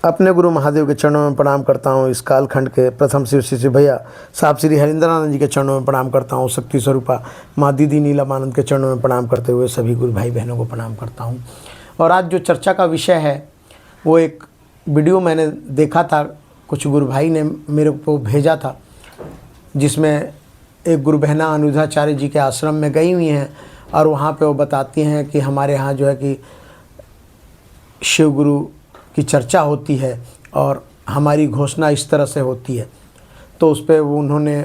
अपने गुरु महादेव के चरणों में प्रणाम करता हूँ। इस कालखंड के प्रथम शिव भैया साहब श्री हरिंद्रानंद जी के चरणों में प्रणाम करता हूँ। शक्ति स्वरूपा माँ दीदी नीलमानंद के चरणों में प्रणाम करते हुए सभी गुरु भाई बहनों को प्रणाम करता हूँ। और आज जो चर्चा का विषय है वो एक वीडियो मैंने देखा था, कुछ गुरु भाई ने मेरे को भेजा था, जिसमें एक गुरु बहना अनुधाचार्य जी के आश्रम में गई हुई हैं और वहाँ पे वो बताती हैं कि हमारे यहाँ जो है कि शिव गुरु की चर्चा होती है और हमारी घोषणा इस तरह से होती है। तो उस पर उन्होंने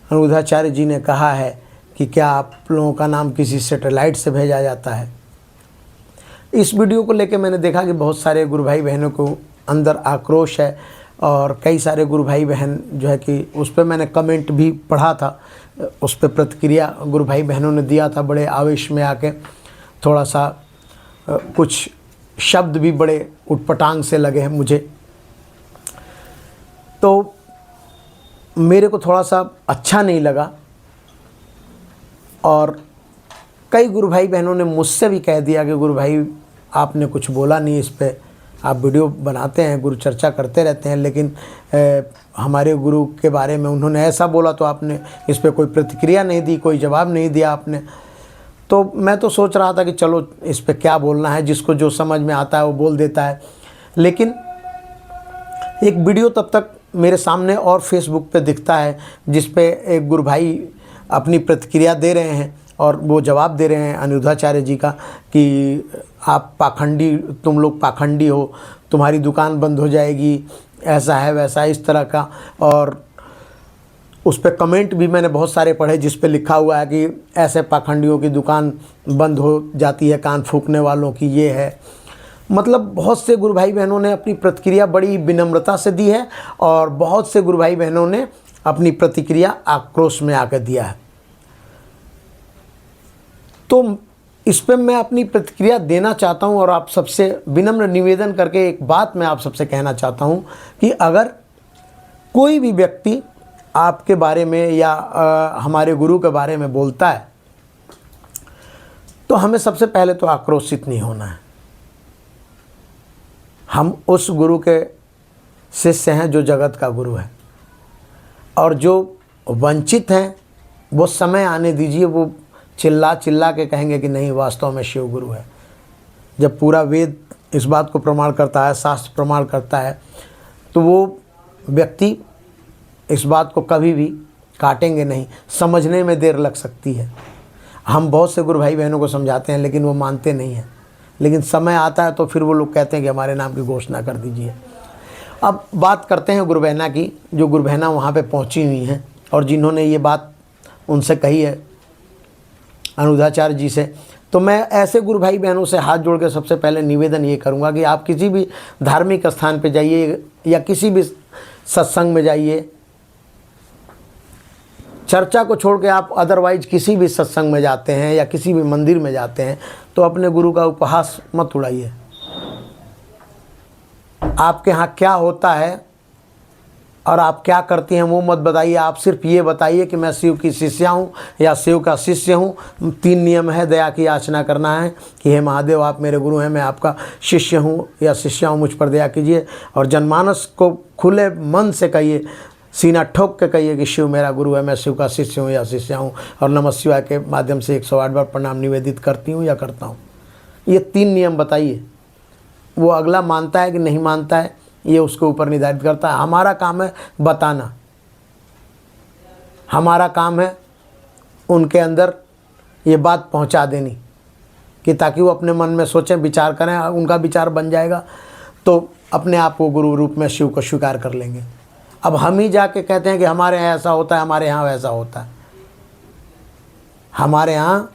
अनुधाचार्य जी ने कहा है कि क्या आप लोगों का नाम किसी सैटेलाइट से भेजा जाता है। इस वीडियो को लेकर मैंने देखा कि बहुत सारे गुरु भाई बहनों को अंदर आक्रोश है और कई सारे गुरु भाई बहन जो है कि उस पर मैंने कमेंट भी पढ़ा था, उस पर प्रतिक्रिया गुरु भाई बहनों ने दिया था। बड़े आवेश में आके थोड़ा सा कुछ शब्द भी बड़े उटपटांग से लगे हैं मुझे, तो मेरे को थोड़ा सा अच्छा नहीं लगा। और कई गुरु भाई बहनों ने मुझसे भी कह दिया कि गुरु भाई आपने कुछ बोला नहीं, इस पे आप वीडियो बनाते हैं, गुरु चर्चा करते रहते हैं, लेकिन हमारे गुरु के बारे में उन्होंने ऐसा बोला तो आपने इस पे कोई प्रतिक्रिया नहीं दी, कोई जवाब नहीं दिया आपने। तो मैं तो सोच रहा था कि चलो इस पे क्या बोलना है, जिसको जो समझ में आता है वो बोल देता है। लेकिन एक वीडियो तब तक मेरे सामने और फेसबुक पे दिखता है जिस पे एक गुरु भाई अपनी प्रतिक्रिया दे रहे हैं और वो जवाब दे रहे हैं अनुधाचार्य जी का कि आप पाखंडी, तुम लोग पाखंडी हो, तुम्हारी दुकान बंद हो जाएगी, ऐसा है वैसा है, इस तरह का। और उस पर कमेंट भी मैंने बहुत सारे पढ़े जिस पे लिखा हुआ है कि ऐसे पाखंडियों की दुकान बंद हो जाती है, कान फूंकने वालों की ये है। मतलब बहुत से गुरु भाई बहनों ने अपनी प्रतिक्रिया बड़ी विनम्रता से दी है और बहुत से गुरु भाई बहनों ने अपनी प्रतिक्रिया आक्रोश में आकर दिया है। तो इस पर मैं अपनी प्रतिक्रिया देना चाहता हूं और आप सबसे विनम्र निवेदन करके एक बात मैं आप सबसे कहना चाहता हूं कि अगर कोई भी व्यक्ति आपके बारे में या हमारे गुरु के बारे में बोलता है तो हमें सबसे पहले तो आक्रोशित नहीं होना है। हम उस गुरु के शिष्य हैं जो जगत का गुरु है, और जो वंचित हैं वो समय आने दीजिए, वो चिल्ला चिल्ला के कहेंगे कि नहीं वास्तव में शिव गुरु है। जब पूरा वेद इस बात को प्रमाण करता है, शास्त्र प्रमाण करता है, तो वो व्यक्ति इस बात को कभी भी काटेंगे नहीं। समझने में देर लग सकती है, हम बहुत से गुरु भाई बहनों को समझाते हैं लेकिन वो मानते नहीं हैं। लेकिन समय आता है तो फिर वो लोग कहते हैं कि हमारे नाम की घोषणा कर दीजिए। अब बात करते हैं गुरु बहना की, जो गुरु बहना वहाँ पे पहुँची हुई हैं और जिन्होंने ये बात उनसे कही है अनुधाचार्य जी से। तो मैं ऐसे गुरु भाई बहनों से हाथ जोड़ के सबसे पहले निवेदन ये करूँगा कि आप किसी भी धार्मिक स्थान पे जाइए या किसी भी सत्संग में जाइए, चर्चा को छोड़ के आप अदरवाइज किसी भी सत्संग में जाते हैं या किसी भी मंदिर में जाते हैं तो अपने गुरु का उपहास मत उड़ाइए। आपके यहाँ क्या होता है और आप क्या करती हैं वो मत बताइए। आप सिर्फ ये बताइए कि मैं शिव की शिष्या हूँ या शिव का शिष्य हूँ। 3 नियम है, दया की याचना करना है कि हे महादेव आप मेरे गुरु हैं, मैं आपका शिष्य हूँ या शिष्या हूँ, मुझ पर दया कीजिए। और जनमानस को खुले मन से कहिए, सीना ठोक के कहिए कि शिव मेरा गुरु है, मैं शिव का शिष्य हूँ या शिष्या हूँ, और नमः शिवाय के माध्यम से 108 बार प्रणाम निवेदित करती हूँ या करता हूँ। ये 3 नियम बताइए। वो अगला मानता है कि नहीं मानता है ये उसके ऊपर निर्धारित करता है। हमारा काम है बताना, हमारा काम है उनके अंदर ये बात पहुंचा देनी कि ताकि वो अपने मन में सोचें, विचार करें, उनका विचार बन जाएगा तो अपने आप को गुरु रूप में शिव को स्वीकार कर लेंगे। अब हम ही जाके कहते हैं कि हमारे यहाँ ऐसा होता है, हमारे यहाँ वैसा होता है। हमारे यहाँ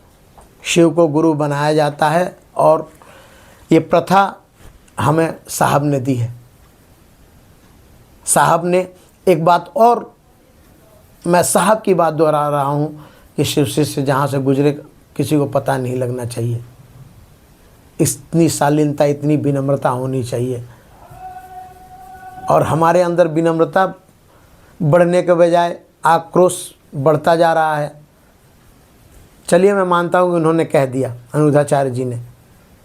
शिव को गुरु बनाया जाता है और ये प्रथा हमें साहब ने दी है। साहब ने एक बात और, मैं साहब की बात दोहरा रहा हूँ कि शिव शिष्य जहाँ से गुजरे किसी को पता नहीं लगना चाहिए। इतनी शालीनता, इतनी विनम्रता होनी चाहिए। और हमारे अंदर विनम्रता बढ़ने के बजाय आक्रोश बढ़ता जा रहा है। चलिए मैं मानता हूँ कि उन्होंने कह दिया अनुधाचार्य जी ने,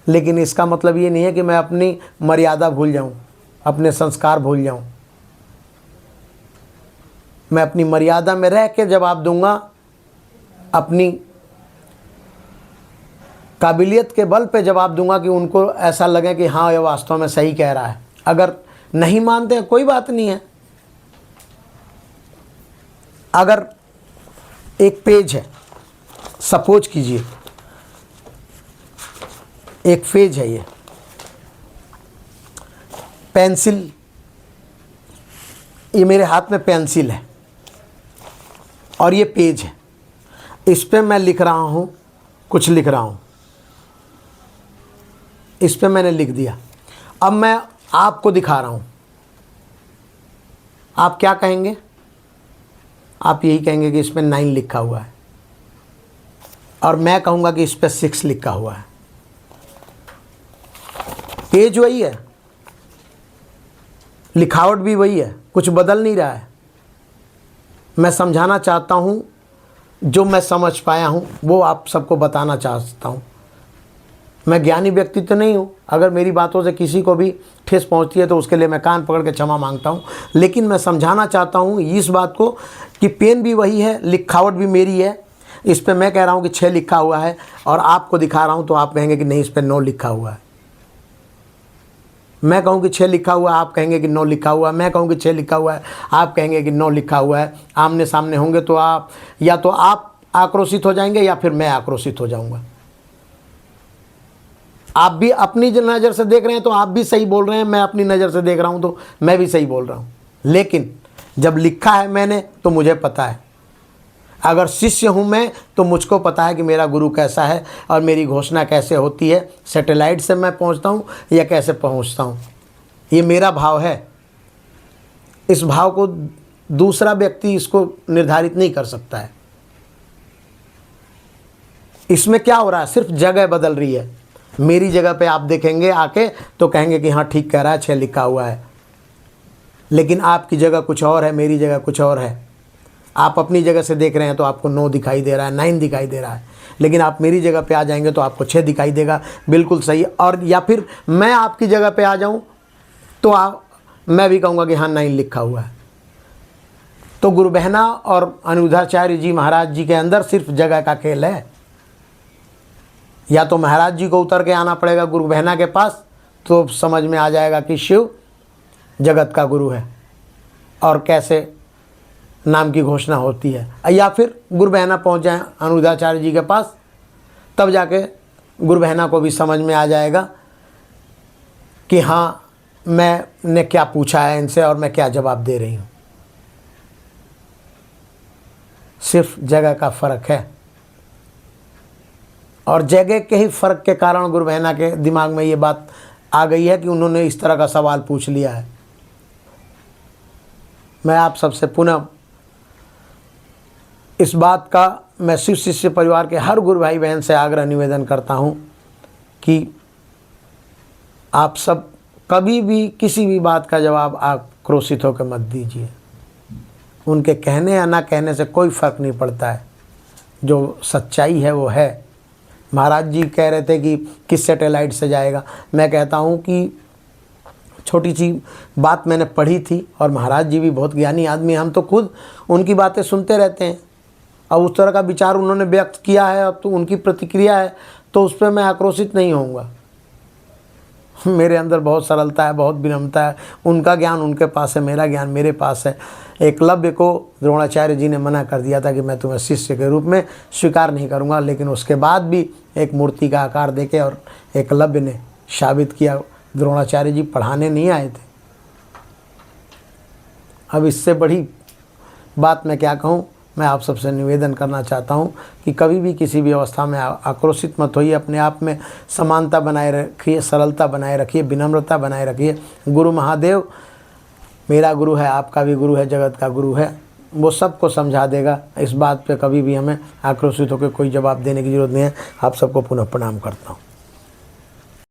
लेकिन इसका मतलब ये नहीं है कि मैं अपनी मर्यादा भूल जाऊँ। अपने संस्कार भूल जाऊं। मैं अपनी मर्यादा में रह के जवाब दूंगा, अपनी काबिलियत के बल पे जवाब दूंगा कि उनको ऐसा लगे कि हाँ ये वास्तव में सही कह रहा है। अगर नहीं मानते हैं कोई बात नहीं है। अगर एक पेज है, सपोज कीजिए एक पेज है, ये पेंसिल, ये मेरे हाथ में पेंसिल है और ये पेज है, इस पे मैं लिख रहा हूँ, कुछ लिख रहा हूँ, इस पे मैंने लिख दिया। अब मैं आपको दिखा रहा हूँ, आप क्या कहेंगे? आप यही कहेंगे कि इस पे 9 लिखा हुआ है, और मैं कहूँगा कि इस पे 6 लिखा हुआ है। पेज वही है, लिखावट भी वही है, कुछ बदल नहीं रहा है। मैं समझाना चाहता हूँ, जो मैं समझ पाया हूँ वो आप सबको बताना चाहता हूँ। मैं ज्ञानी व्यक्ति तो नहीं हूँ, अगर मेरी बातों से किसी को भी ठेस पहुँचती है तो उसके लिए मैं कान पकड़ के क्षमा मांगता हूँ। लेकिन मैं समझाना चाहता हूँ इस बात को कि पेन भी वही है, लिखावट भी मेरी है। इस पे मैं कह रहा हूँ कि 6 लिखा हुआ है, और आपको दिखा रहा हूँ तो आप कहेंगे कि नहीं, इस पे 9 लिखा हुआ है। मैं कहूँ कि 6 लिखा हुआ है, आप कहेंगे कि 9 लिखा हुआ है। मैं कहूँ कि 6 लिखा हुआ है, आप कहेंगे कि 9 लिखा हुआ है। आमने सामने होंगे तो आप या तो आप आक्रोशित हो जाएंगे या फिर मैं आक्रोशित हो जाऊंगा। आप भी अपनी नज़र से देख रहे हैं तो आप भी सही बोल रहे हैं, मैं अपनी नज़र से देख रहा हूं तो मैं भी सही बोल रहा हूं। लेकिन जब लिखा है मैंने तो मुझे पता है, अगर शिष्य हूं मैं तो मुझको पता है कि मेरा गुरु कैसा है और मेरी घोषणा कैसे होती है। सैटेलाइट से मैं पहुंचता हूं या कैसे पहुंचता हूं, ये मेरा भाव है। इस भाव को दूसरा व्यक्ति इसको निर्धारित नहीं कर सकता है। इसमें क्या हो रहा है, सिर्फ जगह बदल रही है। मेरी जगह पे आप देखेंगे आके तो कहेंगे कि हाँ ठीक कह रहा है, 6 लिखा हुआ है। लेकिन आपकी जगह कुछ और है, मेरी जगह कुछ और है। आप अपनी जगह से देख रहे हैं तो आपको 9 दिखाई दे रहा है, 9 दिखाई दे रहा है। लेकिन आप मेरी जगह पे आ जाएंगे तो आपको 6 दिखाई देगा, बिल्कुल सही। और या फिर मैं आपकी जगह पे आ जाऊं तो मैं भी कहूँगा कि हाँ 9 लिखा हुआ है। तो गुरु बहना और अनिरुद्धाचार्य जी महाराज जी के अंदर सिर्फ जगह का खेल है। या तो महाराज जी को उतर के आना पड़ेगा गुरु बहना के पास, तो समझ में आ जाएगा कि शिव जगत का गुरु है और कैसे नाम की घोषणा होती है। या फिर गुरु बहना पहुँच जाए अनिरुद्धाचार्य जी के पास, तब जाके गुरु बहना को भी समझ में आ जाएगा कि हाँ मैंने क्या पूछा है इनसे और मैं क्या जवाब दे रही हूँ। सिर्फ जगह का फ़र्क है, और जगह के ही फ़र्क के कारण गुरु बहना के दिमाग में ये बात आ गई है कि उन्होंने इस तरह का सवाल पूछ लिया है। मैं आप सबसे पुनः इस बात का मैं शिव शिष्य परिवार के हर गुरु भाई बहन से आग्रह निवेदन करता हूँ कि आप सब कभी भी किसी भी बात का जवाब आक्रोशित होकर मत दीजिए। उनके कहने या ना कहने से कोई फ़र्क नहीं पड़ता है, जो सच्चाई है वो है। महाराज जी कह रहे थे कि किस सैटेलाइट से जाएगा। मैं कहता हूँ कि छोटी सी बात मैंने पढ़ी थी, और महाराज जी भी बहुत ज्ञानी आदमी, हम तो खुद उनकी बातें सुनते रहते हैं। अब उस तरह का विचार उन्होंने व्यक्त किया है, अब तो उनकी प्रतिक्रिया है, तो उस पर मैं आक्रोशित नहीं होऊंगा। मेरे अंदर बहुत सरलता है, बहुत विनम्रता है। उनका ज्ञान उनके पास है, मेरा ज्ञान मेरे पास है। एकलव्य को द्रोणाचार्य जी ने मना कर दिया था कि मैं तुम्हें शिष्य के रूप में स्वीकार नहीं करूंगा, लेकिन उसके बाद भी एक मूर्ति का आकार देके और एकलव्य ने साबित किया। द्रोणाचार्य जी पढ़ाने नहीं आए थे। अब इससे बड़ी बात मैं क्या कहूँ। मैं आप सबसे निवेदन करना चाहता हूँ कि कभी भी किसी भी अवस्था में आक्रोशित मत होइए। अपने आप में समानता बनाए रखिए, सरलता बनाए रखिए, विनम्रता बनाए रखिए। गुरु महादेव मेरा गुरु है, आपका भी गुरु है, जगत का गुरु है, वो सबको समझा देगा। इस बात पे कभी भी हमें आक्रोशित होकर कोई जवाब देने की ज़रूरत नहीं है। आप सबको पुनः प्रणाम करता हूँ।